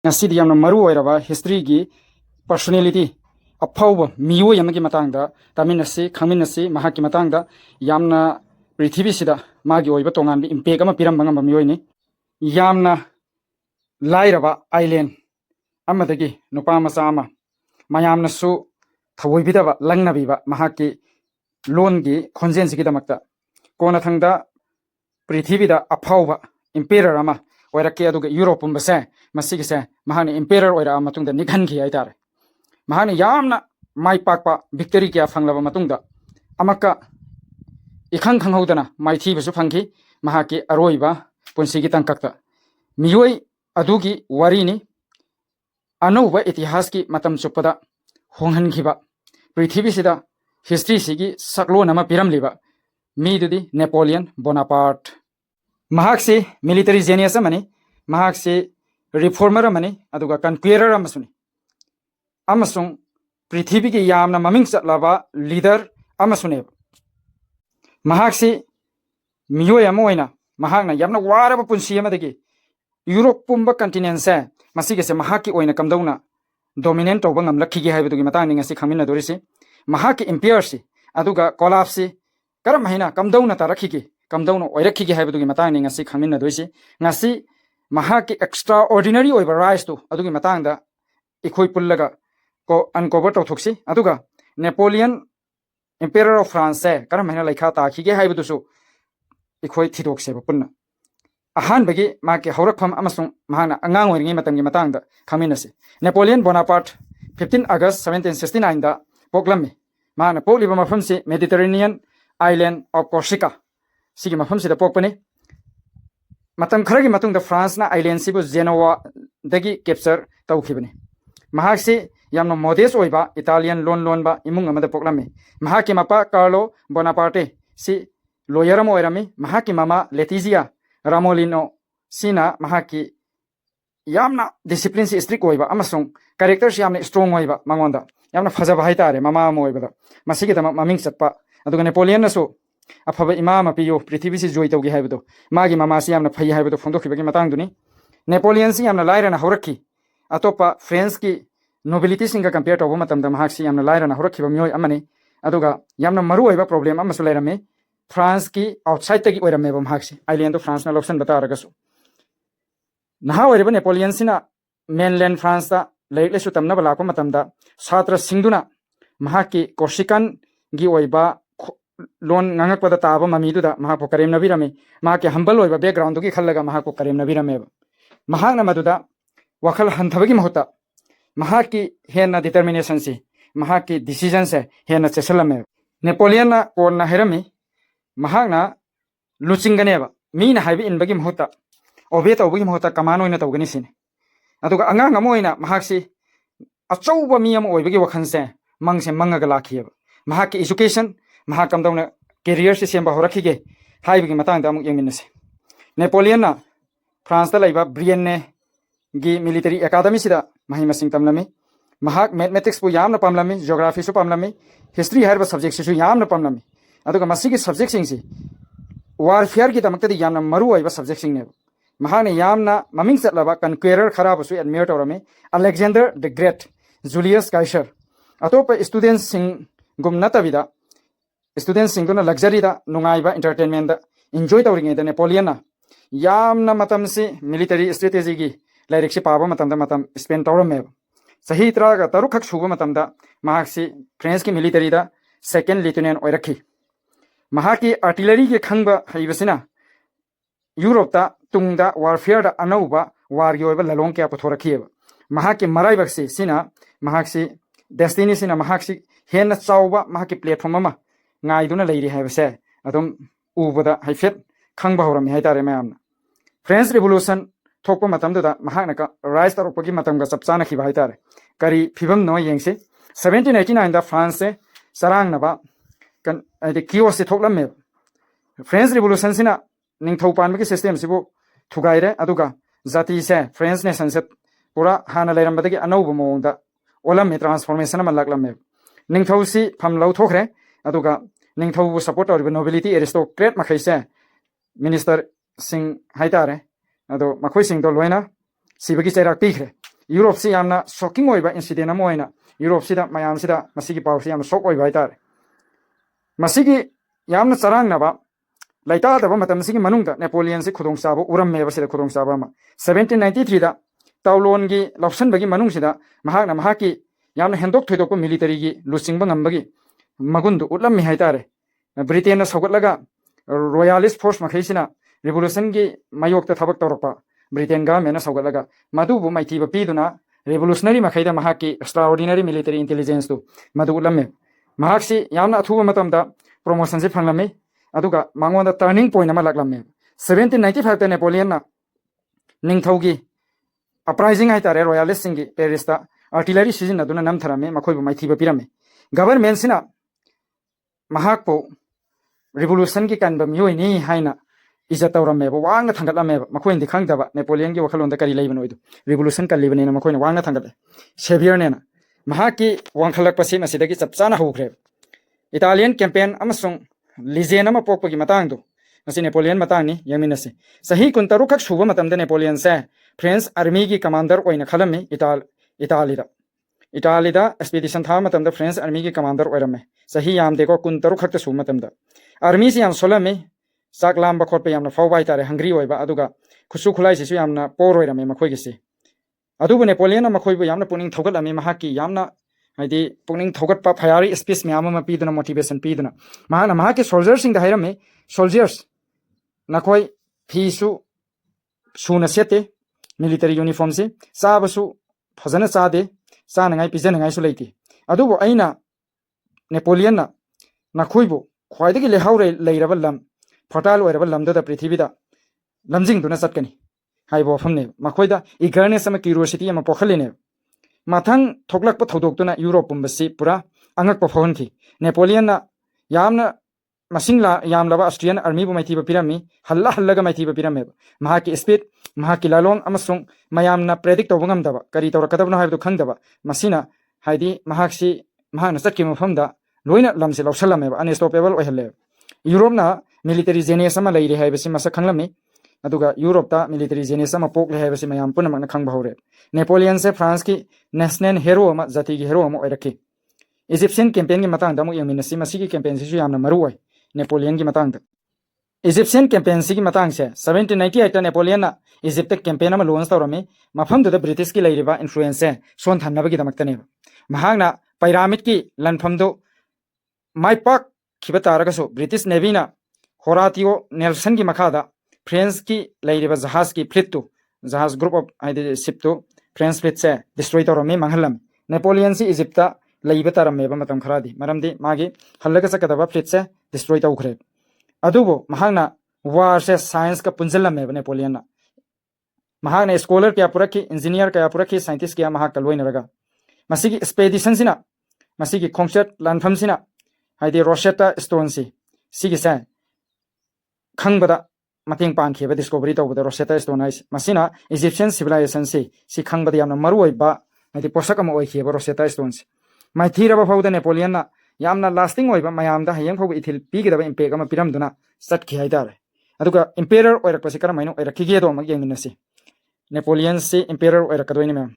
ngasi di yamna maru oiraba history gi personality aphawba miwo yamagi matangda taminasi khangminasi mahaki matangda yamna prithvi sida magi oiba tongan bi impact ama piram bangam miwo ni yamna lairaba island amadagi nupa masa ama mayamna su thawoi bidaba langna biba mahaki loan gi khonjen sigi damakta kona thangda prithvi da aphawba emperor ama oirake aduga europe umbase masigi se mahani emperor oira matungda nikhan gi aitare mahani yamna mai pakpa victory kya phanglaba matungda amaka ikhang khanghodana mai thi besu phangki mahaki aroiba punsigi tangkakta miyoi adugi wari ni anova itihas ki matam chupada honghan khiba prithvi sida history sigi saklo nama piram liba midudi Napoleon Bonaparte mahakse military genius amani mahakse reformer amani aduga conqueror amasuni amasung prithvi ki yamna maming chatlaba leader amasune mahakse miyo yamoina mahakna yamna waraba punsi amadagi Europe pumba continent se masige se mahaki oina kamdauna dominant over ngam lakhige haibugi matang ngasi khamina dorisi mahaki empire si aduga collapse si karam mahina kamdauna tarakhige kamdauna oirakhige haibugi matang ngasi khamina dorisi ngasi mahaki extraordinary over rise to adugi matang da ikhoi pullaga ko uncover to thoksi aduga Napoleon emperor of France se karam mahina laikha ta khige haibudu su ikhoi thidok se punna ahan bagi maki haurakpham amasung mahana angang oiringi matamgi matangda khaminasi Napoleon Bonaparte 15 August 1769 da poklammi mahana poliba mafamsi Mediterranean island of Corsica sigi mafamsi da pokpani matam kharagi matungda France na island sibu Genoa dagi capture tawkhibani mahaksi yamno modest oiba Italian loan ba imung amada poklammi mahaki mapa Carlo Bonaparte si lawyer mo oirami mahaki mama Letizia Ramolino sina mahaki yamna discipline si strict oiba amasung character si yamna strong oiba mangonda yamna phajaba haitare mama mo oiba masigi dama maming chatpa aduga Napoleon naso afaba imama piyo prithvi si joy tawgi haibado magi mama si yamna phai haibado phondokibagi matang duni Napoleon si yamna lairana horakki atopa French ki nobility singa compare to matamda mahak si yamna lairana horakkiba miyoi amani aduga yamna maru oiba problem amasu lairame France की outside तक Oram में बमहाक्सी island तो France ना लोक्सन बता रगसु नहा ओरब Napoleon सिना mainland France ता लेले सु तमना बलाको मतमदा छात्र सिंगदुना महाकी कोर्सिकन गी ओइबा loan ngangak pada taaba mamiduda mahako karem nabirame mahake humble oiba background gi khallaga mahako karem nabirame mahakna maduda wakhal hanthabagi mahota mahaki hena determination si mahaki decision se hena chesalame Napoleon na kon na herami mahakna luchinganeba mina haibi inbagi mahota obe tawbagi mahota kamano ina tawgani sine aduga angang amoina mahaksi achouba mi am oibagi wakhanse mangse mangaga lakhiyeba mahaki education mahakam dawna career se semba horakhige haibagi matang da amuk yangminase Napoleon na France da laiba Brienne gi military academy sida mahima sing tamlami mahak mathematics pu yamna pamlami geography su pamlami history harba subject su yamna pamlami aduga masigi subject sing si warfare ki tamakta di yamna maru oiba subject sing ne mahane yamna maming chatlaba conqueror khara su admire torame Alexander the Great Julius Caesar atopa students sing gumna tabida students sing dona luxury da nungaiba entertainment da enjoy tawringe da Napoleon na yamna matam si military strategy gi lairek si paba matam da matam spend torame sahi tra ga tarukhak suba matam da mahak si French ki military da second lieutenant oirakhi mahaki artillery ke khangba haibasina Europe ta tungda warfare da anauba war yoiba lalong kya pathorakhiba mahaki marai baksi sina mahaki destiny sina mahaki hen chawba mahaki platform ama ngai duna leiri haibase adum ubada haifet khangba horami haitare mayamna French revolution thokpa matam da mahakna ka rise tarupagi matam ga chapchana khiba haitare kari phibam no yengse 1789 da France sarang naba kan the chaos se thoklam me French revolution sina ningthau pan ki system sibu thugaire aduga jati se French nation se pura hana leiram badagi anauba mongda olam me transformation ma laklam me ningthau si phamlau thokre aduga ningthau bu support or nobility aristocrat ma khaise minister sing haitare ado makhoi sing do loina sibagi cherak pikre Europe si yamna shocking oiba incident ama oina Europe sida mayam sida masigi paw si yam shock oiba itar masigi yamna sarang na ba laita da ba matam sigi manungda Napoleon si khudong sabo uram me ba sida khudong sabo ma 1793 da Tawlon gi lopsan bagi manung sida mahak na mahaki yamna hendok thoidok military gi lusing ba ngam bagi magundu utlam mi haitare Britain na sogat laga royalist force makhaisina revolution gi mayok ta thabak torpa Britain ga mena sogat laga madu bu maiti ba piduna revolutionary makhaida mahaki extraordinary military intelligence tu madu ulamme mahaksi yamna athuba matamda promotion se phanglame aduga mangonda turning point ama laklamme 1795 ta Napoleon na ningthaugi uprising haitare royalist singi Paris ta artillery season aduna nam tharame makhoi bu maiti ba pirame government sina mahakpo revolution ki kan ba myoi ni haina इज्जत तौरमे वांगना थांगतलमे मखोइन दि खंगदबा Napoleon की वखलोंद करी Lebon ओइदु revolution कलिबने मखोइन वांगना थांगले saviour नेना महाकी वांखलक पसि मसिदगी चपचाना होख्रे Italian campaign अमसुंग लिजेन अमा पोकपगी मतांगदु मसि Napoleon मतांगनी यमिनसे सही 13 खक सुबा मतमदे Napoleon से French army की commander ओइना खलमे इटालीदा expedition था मतमदे फ्रेंच आर्मी की कमांडर ओइरमे सही यामदेको 13 खक सुबा मतमदा आर्मी से याम सोलमे sak lamba khotpe yamna fawbai tare hungry oiba aduga khusu khulai sisu yamna poroi rame makhoi gisi adubu Napoleon na makhoi bu yamna puning thogat ami mahaki yamna haidi puning thogat pa fiery speech me ama pi duna motivation pi duna mahana mahaki soldiers sing da hairame soldiers nakoi phisu suna sete military uniform se sabasu phajana chade sana ngai pijana ngai su leiti adubu aina Napoleon na nakhoi bu khwaidagi lehaure leiraba lam fertile oiraba lamda prithibida lamjing duna chatkani haibo famne makoida eagerness ama curiosity ama pokhaline mathang thoklak pa thodok tuna Europe pumbasi pura angak pa phon thi Napoleon na yamna masingla yamlaba Austrian army bu maithi ba pirami halla ga maithi ba pirame mahaki speed mahaki lalong amasung mayamna predict tobungam daba kari tawrakadabna haibu khangdaba masina haidi mahaksi mahana chakki mafamda loina lamse lawsalame unstoppable oihale Europe na military genius ama leire haibasi masa khanglami aduga Europe ta military genius ama pok le haibasi mayam punamana khangba hore Napoleon se France ki national hero ama jati gi hero ama oirakhi Egyptian campaign gi matang da mu yaminasi masi gi campaign si yamna maru oi Napoleon gi matang da Egyptian campaign si gi matang se 1798 ta Napoleon na Egypt campaign ama launch tawrami mafam da British ki leiriba influence se son thanna bagi damaktane mahangna pyramid ki lanpham do mai pak khiba taragaso British Navy na Horatio Nelson की मखादा French की लाइरेबा जहाज की fleet तो जहाज group of आइदे ship तो French fleet से destroy तौरमे मंगलम Napoleon से इजिप्टा लाइबा तरमे बा मतम खरादी मरमदी मागे हल्लगा सकदबा फ्लीट से डिस्ट्रॉय तौखरे अदुबो महागना वार से साइंस का पुंजलमे नेपोलियन ना महागना स्कॉलर क्या पुरखी इंजीनियर क्या पुरखी साइंटिस्ट क्या महाग कलोइनरगा मसिगी एक्सपेडिशन सिना मसिगी खोंगसेट लानफम सिना आइदे रोसेटा स्टोन सिगी से खंगबदा mateng pankhiba discovery tawbada Rosetta Stone is masina Egyptian civilization si खंगबदा yamna maruoi ba adi posakam oi khiba Rosetta Stones mai thira ba fawda Napoleon na yamna lasting oi ba mayam da hayang faw ithil pigida impact ama piram duna sat khi haidare aduga emperor oirak pasikaram maino oirak khige do mag yengminasi Napoleon si emperor oirak kadoini mem